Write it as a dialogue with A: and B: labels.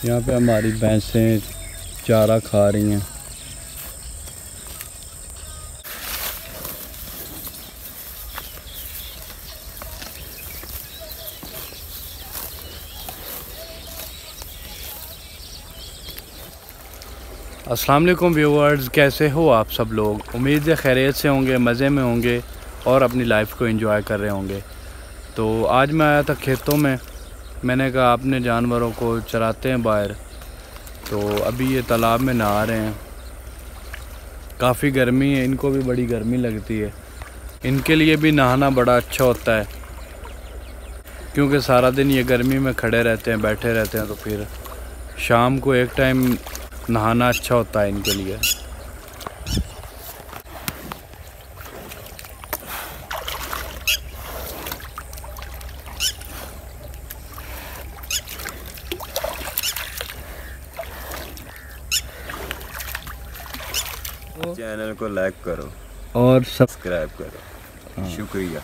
A: यहाँ पे हमारी भैंसें चारा खा रही हैं। अस्सलाम वालेकुम व्यूअर्स, कैसे हो आप सब लोग। उम्मीद है खैरियत से होंगे, मज़े में होंगे और अपनी लाइफ को एंजॉय कर रहे होंगे। तो आज मैं आया था खेतों में। मैंने कहा अपने जानवरों को चराते हैं बाहर। तो अभी ये तालाब में नहा रहे हैं। काफ़ी गर्मी है, इनको भी बड़ी गर्मी लगती है। इनके लिए भी नहाना बड़ा अच्छा होता है, क्योंकि सारा दिन ये गर्मी में खड़े रहते हैं, बैठे रहते हैं। तो फिर शाम को एक टाइम नहाना अच्छा होता है इनके लिए।
B: चैनल को लाइक करो
A: और
B: सब्सक्राइब करो। शुक्रिया।